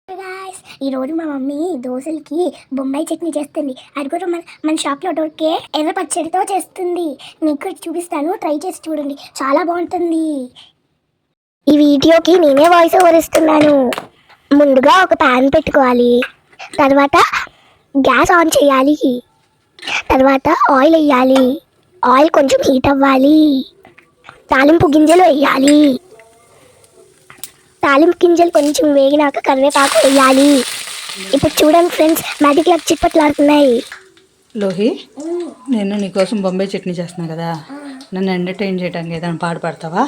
Guys ఈరోజు మా mummy దోశలకి Bombay chutney చేస్తుంది. అది కూడా మన షాప్లో దొరికే ఎర్ర పచ్చడితో చేస్తుంది. మీకు చూపిస్తాను, ట్రై చేసి చూడండి, చాలా బాగుంటుంది. ఈ వీడియోకి నేనే వాయిస్ ఓవర్ ఇస్తున్నాను. ముందుగా ఒక ప్యాన్ పెట్టుకోవాలి, తర్వాత గ్యాస్ ఆన్ చేయాలి, తర్వాత ఆయిల్ వేయాలి. ఆయిల్ కొంచెం హీట్ అవ్వాలి, తాలింపు గింజలు వేయాలి. తాలింపు గింజలు కొంచెం వేగినాక కరివేపాకు వేయాలి. ఇప్పుడు చూడండి ఫ్రెండ్స్, మ్యాజిక్ లాగా చిట్పట్లాడుతున్నాయి. లోహి, నేను నీకోసం బొంబాయి చట్నీ చేస్తున్నా కదా, నన్ను ఎంటర్టైన్ చేయడానికి ఏదైనా పాట పాడతావా?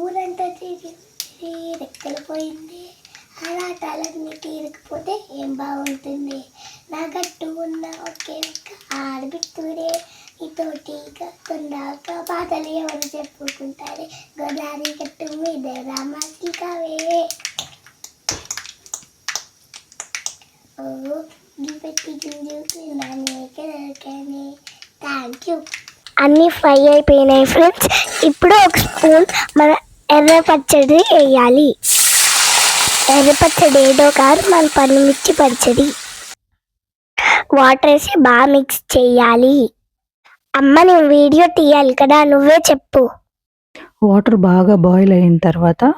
ఊరంతా తిరిగి రెక్కలు పోయింది, ఆరాటాలన్నీ తీరకపోతే ఏం బాగుంటుంది. నా గట్టు ఉన్న ఒకే రెక్క ఆడబిట్టురే, నీతోటి కొందాక బాధలు ఎవరు చెప్పుకుంటారే. గోదావరి గట్టు మీద రామచిలకవే, ఓ పెట్టి గింజుకున్నానే కదలకనే. Thank you. అన్నీ ఫ్రై అయిపోయినాయి ఫ్రెండ్స్. ఇప్పుడు ఒక స్పూన్ మన ఎర్ర పచ్చడి వేయాలి. ఎర్ర పచ్చడి ఏదో కాదు, మన పండుమిర్చి పచ్చడి. వాటర్ వేసి బాగా మిక్స్ చేయాలి. అమ్మ, నేను వీడియో తీయాలి కదా, నువ్వే చెప్పు. వాటర్ బాగా బాయిల్ అయిన తర్వాత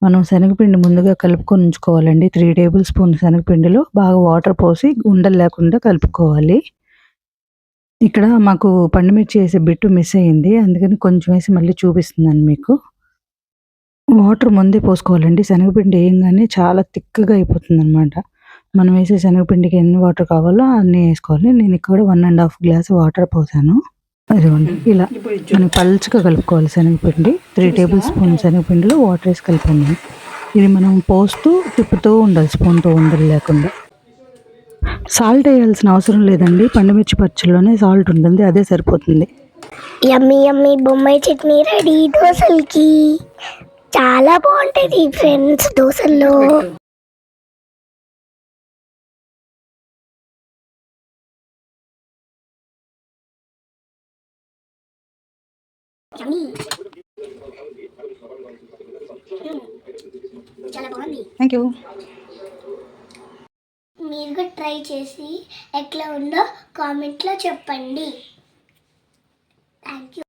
మనం శనగపిండి ముందుగా కలుపుకొని ఉంచుకోవాలండి. 3 టేబుల్ స్పూన్ శనగపిండిలో బాగా వాటర్ పోసి ఉండలు లేకుండా కలుపుకోవాలి. ఇక్కడ మాకు పండుమిర్చి వేసే బిట్టు మిస్ అయ్యింది, అందుకని కొంచెం వేసి మళ్ళీ చూపిస్తున్నాను మీకు. వాటర్ ముందే పోసుకోవాలండి. శనగపిండి వేయంగానే చాలా థిక్గా అయిపోతుంది అనమాట. మనం వేసే శనగపిండికి ఎన్ని వాటర్ కావాలో అన్నీ వేసుకోవాలి. నేను ఇక్కడ 1.5 గ్లాస్ వాటర్ పోసాను. అదిగోండి, ఇలా మనం పల్చగా కలుపుకోవాలి శనగపిండి. 3 టేబుల్ స్పూన్ శనగపిండిలో వాటర్ వేసి కలిపాను. ఇది మనం పోస్తూ తిప్పుతూ ఉండాలి స్పూన్తో, ఉండలు లేకుండా. సాల్ట్ వేయాల్సిన అవసరం లేదండి, పండుమిర్చి పచ్చడిలోనే సాల్ట్ ఉంటుంది, అదే సరిపోతుంది. యమ్మీ యమ్మీ బొంబాయి చట్నీ రెడీ దోశలకి. చాలా బాగుంటుంది ఫ్రెండ్స్ దోశల్లో. చాలా బాగుంది. Thank you. మీరు కూడా ట్రై చేసి ఎట్లా ఉందో కామెంట్లో చెప్పండి. Thank you.